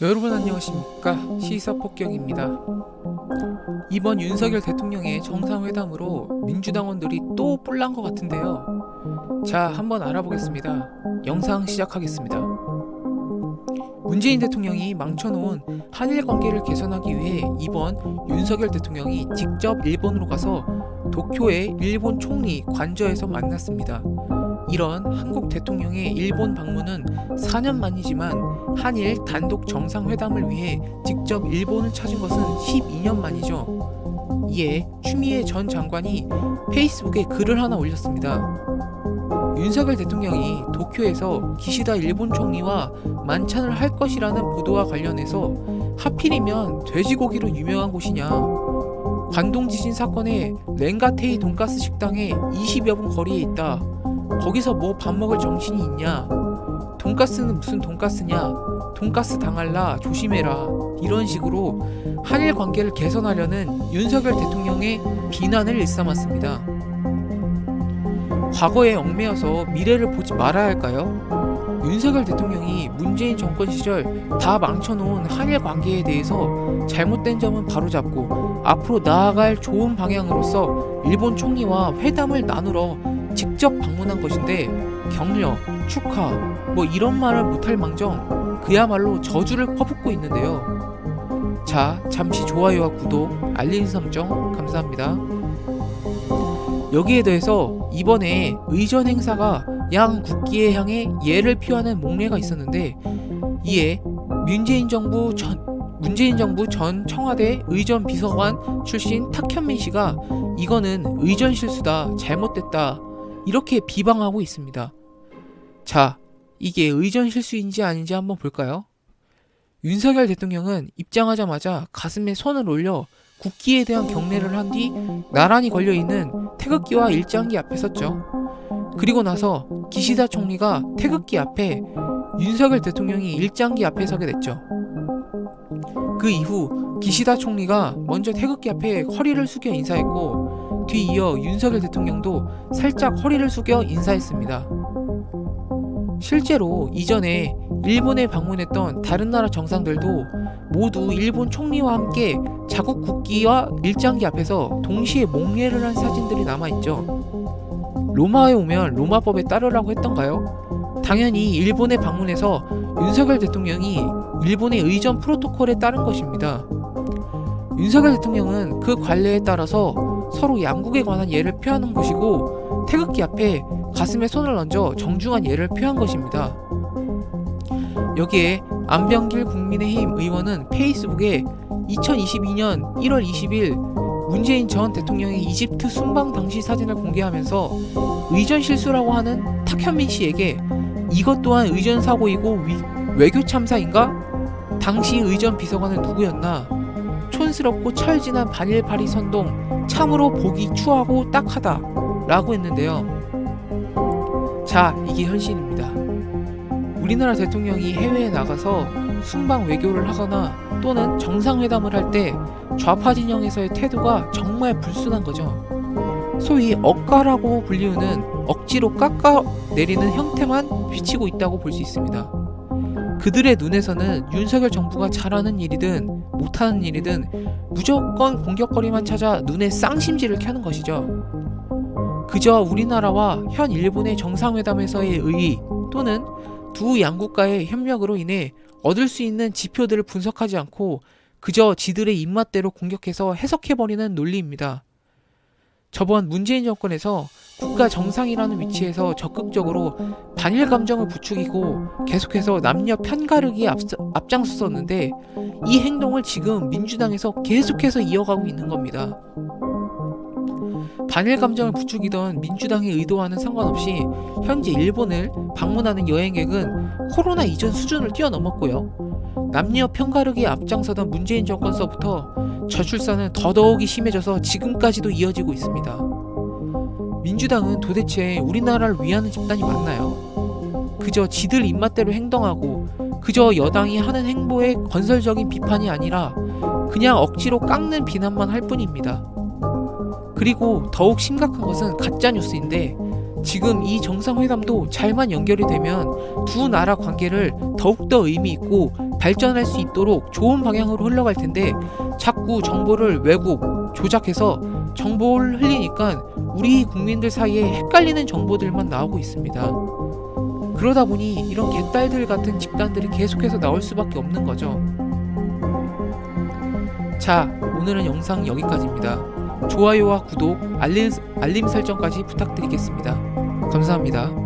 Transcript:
여러분 안녕하십니까, 시사폭격입니다. 이번 윤석열 대통령의 정상회담으로 민주당원들이 또 뿔난 것 같은데요. 자, 한번 알아보겠습니다. 영상 시작하겠습니다. 문재인 대통령이 망쳐놓은 한일 관계를 개선하기 위해 이번 윤석열 대통령이 직접 일본으로 가서 도쿄의 일본 총리 관저에서 만났습니다. 이런 한국 대통령의 일본 방문은 4년 만이지만 한일 단독 정상회담을 위해 직접 일본을 찾은 것은 12년 만이죠. 이에 추미애 전 장관이 페이스북에 글을 하나 올렸습니다. 윤석열 대통령이 도쿄에서 기시다 일본 총리와 만찬을 할 것이라는 보도와 관련해서 하필이면 돼지고기로 유명한 곳이냐, 관동 지진 사건의 렌가테이 돈가스 식당에 20여 분 거리에 있다, 거기서 뭐 밥 먹을 정신이 있냐, 돈가스는 무슨 돈가스냐, 돈가스 당할라 조심해라, 이런 식으로 한일 관계를 개선하려는 윤석열 대통령의 비난을 일삼았습니다. 과거에 얽매여서 미래를 보지 말아야 할까요? 윤석열 대통령이 문재인 정권 시절 다 망쳐놓은 한일 관계에 대해서 잘못된 점은 바로잡고 앞으로 나아갈 좋은 방향으로서 일본 총리와 회담을 나누러 직접 방문한 것인데, 격려, 축하, 뭐 이런 말을 못할 망정 그야말로 저주를 퍼붓고 있는데요. 자, 잠시 좋아요와 구독, 알림 설정 감사합니다. 여기에 더해서 이번에 의전 행사가 양 국기에 향해 예를 표하는 목례가 있었는데, 이에 문재인 정부 전 청와대 의전 비서관 출신 탁현민 씨가 이거는 의전 실수다, 잘못됐다, 이렇게 비방하고 있습니다. 자, 이게 의전 실수인지 아닌지 한번 볼까요? 윤석열 대통령은 입장하자마자 가슴에 손을 올려 국기에 대한 경례를 한 뒤 나란히 걸려있는 태극기와 일장기 앞에 섰죠. 그리고 나서 기시다 총리가 태극기 앞에, 윤석열 대통령이 일장기 앞에 서게 됐죠. 그 이후 기시다 총리가 먼저 태극기 앞에 허리를 숙여 인사했고, 뒤이어 윤석열 대통령도 살짝 허리를 숙여 인사했습니다. 실제로 이전에 일본에 방문했던 다른 나라 정상들도 모두 일본 총리와 함께 자국 국기와 일장기 앞에서 동시에 목례를 한 사진들이 남아있죠. 로마에 오면 로마법에 따르라고 했던가요? 당연히 일본에 방문해서 윤석열 대통령이 일본의 의전 프로토콜에 따른 것입니다. 윤석열 대통령은 그 관례에 따라서 서로 양국에 관한 예를 표하는 것이고, 태극기 앞에 가슴에 손을 얹어 정중한 예를 표한 것입니다. 여기에 안병길 국민의힘 의원은 페이스북에 2022년 1월 20일 문재인 전 대통령의 이집트 순방 당시 사진을 공개하면서 의전 실수라고 하는 탁현민 씨에게 이것 또한 의전 사고이고 외교 참사인가? 당시 의전 비서관은 누구였나? 촌스럽고 철진한 반일 파리 선동, 참으로 보기 추하고 딱하다 라고 했는데요. 자, 이게 현실입니다. 우리나라 대통령이 해외에 나가서 순방 외교를 하거나 또는 정상회담을 할 때 좌파 진영에서의 태도가 정말 불순한 거죠. 소위 억가라고 불리우는 억지로 깎아내리는 형태만 비치고 있다고 볼 수 있습니다. 그들의 눈에서는 윤석열 정부가 잘하는 일이든 못하는 일이든 무조건 공격거리만 찾아 눈에 쌍심지를 켜는 것이죠. 그저 우리나라와 현 일본의 정상회담에서의 의의 또는 두 양국과의 협력으로 인해 얻을 수 있는 지표들을 분석하지 않고 그저 지들의 입맛대로 공격해서 해석해버리는 논리입니다. 저번 문재인 정권에서 국가 정상이라는 위치에서 적극적으로 반일 감정을 부추기고 계속해서 남녀 편가르기에 앞장섰었는데, 이 행동을 지금 민주당에서 계속해서 이어가고 있는 겁니다. 반일 감정을 부추기던 민주당의 의도와는 상관없이 현재 일본을 방문하는 여행객은 코로나 이전 수준을 뛰어넘었고요. 남녀 편가르기에 앞장서던 문재인 정권서부터 저출산은 더더욱이 심해져서 지금까지도 이어지고 있습니다. 민주당은 도대체 우리나라를 위하는 집단이 맞나요? 그저 지들 입맛대로 행동하고 그저 여당이 하는 행보에 건설적인 비판이 아니라 그냥 억지로 깎는 비난만 할 뿐입니다. 그리고 더욱 심각한 것은 가짜뉴스인데, 지금 이 정상회담도 잘만 연결이 되면 두 나라 관계를 더욱더 의미 있고 발전할 수 있도록 좋은 방향으로 흘러갈 텐데 자꾸 정보를 왜곡, 조작해서 정보를 흘리니까 우리 국민들 사이에 헷갈리는 정보들만 나오고 있습니다. 그러다 보니 이런 개딸들 같은 집단들이 계속해서 나올 수밖에 없는 거죠. 자, 오늘은 영상 여기까지입니다. 좋아요와 구독, 알림 설정까지 부탁드리겠습니다. 감사합니다.